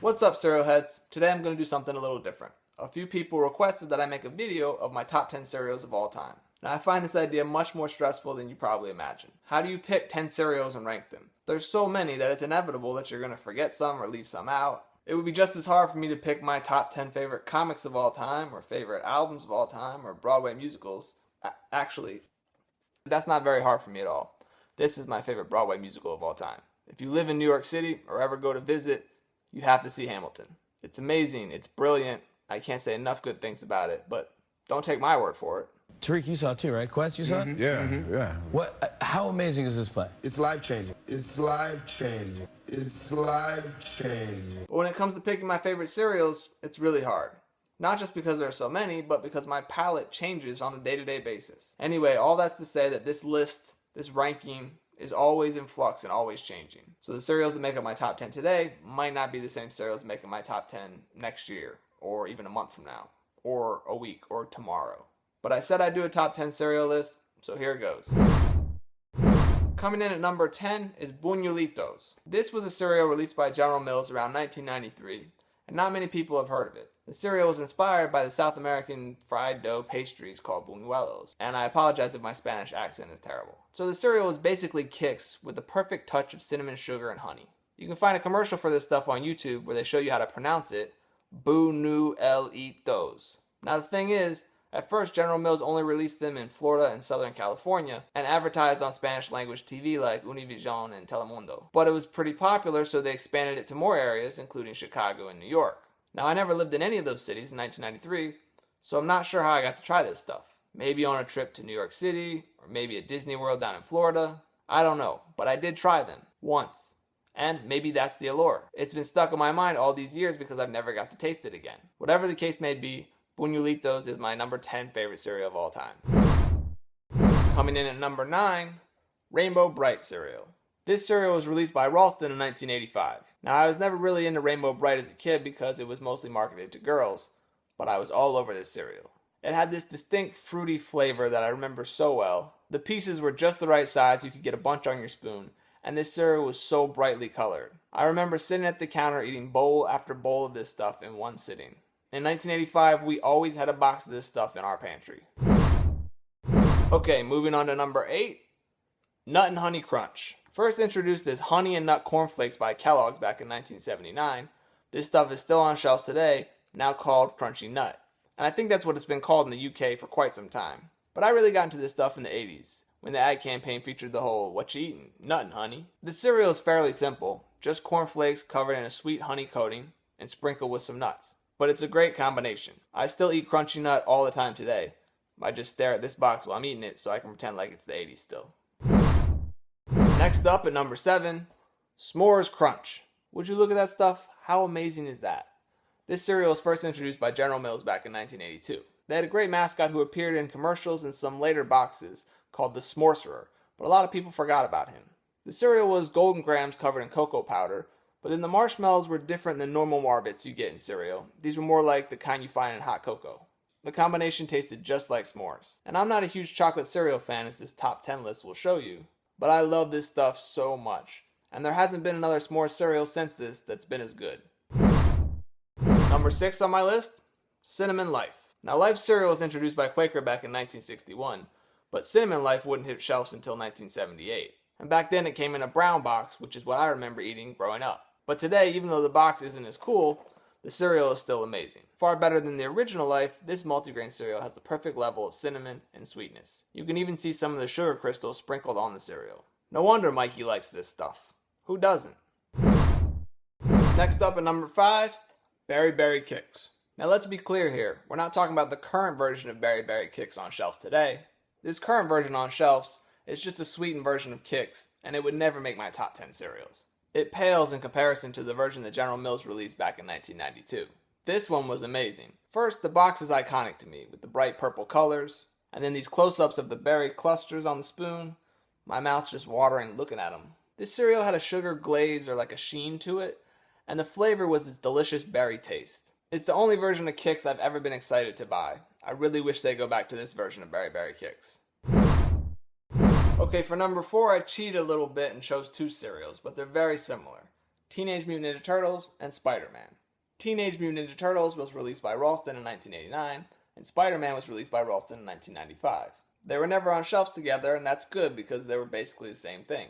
What's up, cereal heads? Today I'm going to do something a little different. A few people requested that I make a video of my top 10 cereals of all time. Now I find this idea much more stressful than you probably imagine. How do you pick 10 cereals and rank them? There's so many that it's inevitable that you're going to forget some or leave some out. It would be just as hard for me to pick my top 10 favorite comics of all time, or favorite albums of all time, or Broadway musicals. Actually, that's not very hard for me at all. This is my favorite Broadway musical of all time. If you live in New York City or ever go to visit, you have to see Hamilton. It's amazing, it's brilliant. I can't say enough good things about it, but don't take my word for it. Tariq, you saw it too, right? Quest, you saw it? Yeah. What? How amazing is this play? It's life-changing. It's life-changing. It's life-changing. But when it comes to picking my favorite cereals, it's really hard. Not just because there are so many, but because my palate changes on a day-to-day basis. Anyway, all that's to say that this list, this ranking, is always in flux and always changing. So the cereals that make up my top 10 today might not be the same cereals that make up my top 10 next year, or even a month from now, or a week, or tomorrow. But I said I'd do a top 10 cereal list, so here it goes. Coming in at number 10 is Buñuelitos. This was a cereal released by General Mills around 1993, and not many people have heard of it. The cereal was inspired by the South American fried dough pastries called Buñuelos, and I apologize if my Spanish accent is terrible. So the cereal is basically Kix with the perfect touch of cinnamon, sugar, and honey. You can find a commercial for this stuff on YouTube where they show you how to pronounce it, Buñuelitos. Now the thing is, at first General Mills only released them in Florida and Southern California and advertised on Spanish language TV like Univision and Telemundo. But it was pretty popular, so they expanded it to more areas, including Chicago and New York. Now, I never lived in any of those cities in 1993, so I'm not sure how I got to try this stuff. Maybe on a trip to New York City, or maybe at Disney World down in Florida. I don't know, but I did try them, once. And maybe that's the allure. It's been stuck in my mind all these years because I've never got to taste it again. Whatever the case may be, Buñuelitos is my number 10 favorite cereal of all time. Coming in at number 9, Rainbow Bright cereal. This cereal was released by Ralston in 1985. Now, I was never really into Rainbow Bright as a kid because it was mostly marketed to girls, but I was all over this cereal. It had this distinct fruity flavor that I remember so well. The pieces were just the right size, you could get a bunch on your spoon, and this cereal was so brightly colored. I remember sitting at the counter eating bowl after bowl of this stuff in one sitting. In 1985, we always had a box of this stuff in our pantry. Okay, moving on to number 8, Nut and Honey Crunch. First introduced as Honey and Nut Cornflakes by Kellogg's back in 1979, this stuff is still on shelves today, now called Crunchy Nut. And I think that's what it's been called in the UK for quite some time. But I really got into this stuff in the 80s, when the ad campaign featured the whole, "What you eatin'? Nut and honey." The cereal is fairly simple, just cornflakes covered in a sweet honey coating and sprinkled with some nuts. But it's a great combination. I still eat Crunchy Nut all the time today. I just stare at this box while I'm eating it so I can pretend like it's the 80s still. Next up at number 7, S'mores Crunch. Would you look at that stuff? How amazing is that? This cereal was first introduced by General Mills back in 1982. They had a great mascot who appeared in commercials and some later boxes called the S'moreserer, but a lot of people forgot about him. The cereal was golden grams covered in cocoa powder, but then the marshmallows were different than normal Marbits you get in cereal. These were more like the kind you find in hot cocoa. The combination tasted just like s'mores. And I'm not a huge chocolate cereal fan, as this top 10 list will show you, but I love this stuff so much. And there hasn't been another s'mores cereal since this that's been as good. Number 6 on my list, Cinnamon Life. Now, Life cereal was introduced by Quaker back in 1961, but Cinnamon Life wouldn't hit shelves until 1978. And back then it came in a brown box, which is what I remember eating growing up. But today, even though the box isn't as cool, the cereal is still amazing. Far better than the original Life, this multigrain cereal has the perfect level of cinnamon and sweetness. You can even see some of the sugar crystals sprinkled on the cereal. No wonder Mikey likes this stuff. Who doesn't? Next up at number 5, Berry Berry Kix. Now let's be clear here, we're not talking about the current version of Berry Berry Kix on shelves today. This current version on shelves is just a sweetened version of Kix, and it would never make my top 10 cereals. It pales in comparison to the version that General Mills released back in 1992. This one was amazing. First, the box is iconic to me, with the bright purple colors, and then these close-ups of the berry clusters on the spoon. My mouth's just watering looking at them. This cereal had a sugar glaze or like a sheen to it, and the flavor was this delicious berry taste. It's the only version of Kix I've ever been excited to buy. I really wish they'd go back to this version of Berry Berry Kix. Okay, for number 4, I cheated a little bit and chose 2 cereals, but they're very similar. Teenage Mutant Ninja Turtles, and Spider-Man. Teenage Mutant Ninja Turtles was released by Ralston in 1989, and Spider-Man was released by Ralston in 1995. They were never on shelves together, and that's good because they were basically the same thing.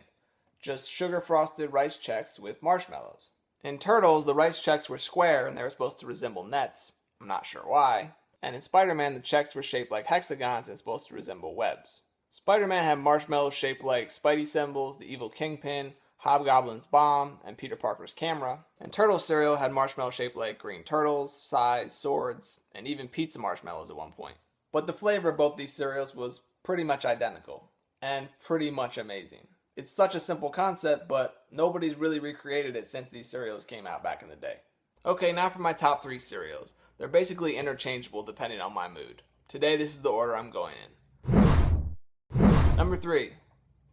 Just sugar-frosted rice checks with marshmallows. In Turtles, the rice checks were square and they were supposed to resemble nets. I'm not sure why. And in Spider-Man, the checks were shaped like hexagons and supposed to resemble webs. Spider-Man had marshmallows shaped like Spidey symbols, the evil Kingpin, Hobgoblin's bomb, and Peter Parker's camera. And Turtle cereal had marshmallows shaped like green turtles, sais, swords, and even pizza marshmallows at one point. But the flavor of both these cereals was pretty much identical, and pretty much amazing. It's such a simple concept, but nobody's really recreated it since these cereals came out back in the day. Okay, now for my top 3 cereals. They're basically interchangeable depending on my mood. Today, this is the order I'm going in. Number 3,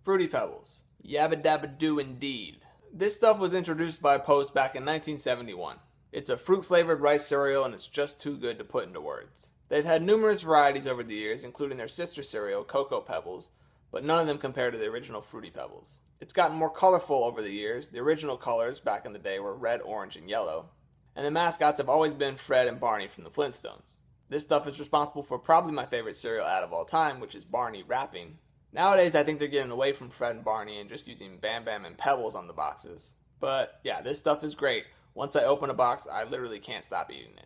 Fruity Pebbles. Yabba dabba do indeed. This stuff was introduced by Post back in 1971. It's a fruit-flavored rice cereal and it's just too good to put into words. They've had numerous varieties over the years, including their sister cereal, Cocoa Pebbles, but none of them compare to the original Fruity Pebbles. It's gotten more colorful over the years. The original colors back in the day were red, orange, and yellow. And the mascots have always been Fred and Barney from the Flintstones. This stuff is responsible for probably my favorite cereal out of all time, which is Barney rapping. Nowadays, I think they're getting away from Fred and Barney and just using Bam Bam and Pebbles on the boxes. But yeah, this stuff is great. Once I open a box, I literally can't stop eating it.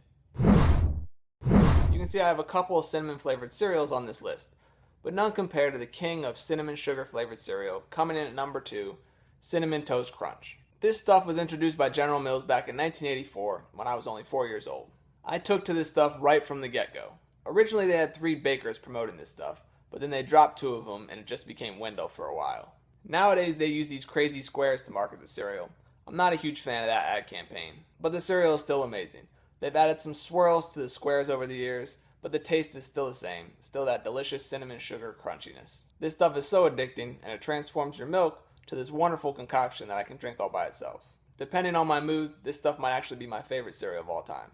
You can see I have a couple of cinnamon flavored cereals on this list, but none compare to the king of cinnamon sugar flavored cereal, coming in at number 2, Cinnamon Toast Crunch. This stuff was introduced by General Mills back in 1984 when I was only 4 years old. I took to this stuff right from the get-go. Originally they had 3 bakers promoting this stuff, but then they dropped 2 of them and it just became Wendell for a while. Nowadays they use these crazy squares to market the cereal. I'm not a huge fan of that ad campaign, but the cereal is still amazing. They've added some swirls to the squares over the years, but the taste is still the same, still that delicious cinnamon sugar crunchiness. This stuff is so addicting and it transforms your milk to this wonderful concoction that I can drink all by itself. Depending on my mood, this stuff might actually be my favorite cereal of all time.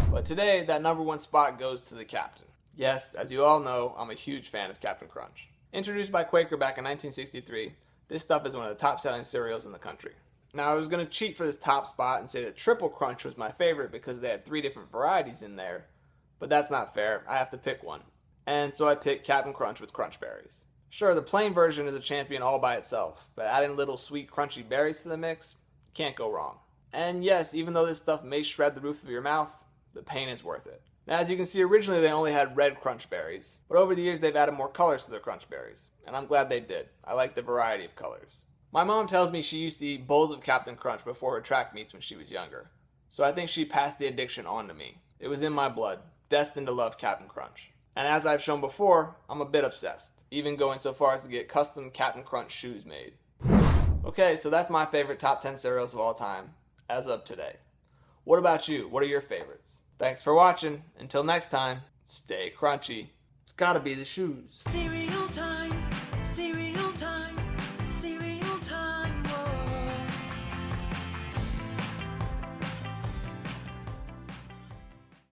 But today, that number 1 spot goes to the Captain. Yes, as you all know, I'm a huge fan of Captain Crunch. Introduced by Quaker back in 1963, this stuff is one of the top selling cereals in the country. Now I was going to cheat for this top spot and say that Triple Crunch was my favorite because they had 3 different varieties in there, but that's not fair, I have to pick one. And so I picked Captain Crunch with Crunch Berries. Sure, the plain version is a champion all by itself, but adding little sweet crunchy berries to the mix, can't go wrong. And yes, even though this stuff may shred the roof of your mouth, the pain is worth it. Now as you can see, originally they only had red Crunch Berries, but over the years they've added more colors to their Crunch Berries, and I'm glad they did. I like the variety of colors. My mom tells me she used to eat bowls of Captain Crunch before her track meets when she was younger, so I think she passed the addiction on to me. It was in my blood, destined to love Captain Crunch. And as I've shown before, I'm a bit obsessed, even going so far as to get custom Captain Crunch shoes made. Okay, so that's my favorite top 10 cereals of all time, as of today. What about you? What are your favorites? Thanks for watching. Until next time, stay crunchy. It's gotta be the shoes.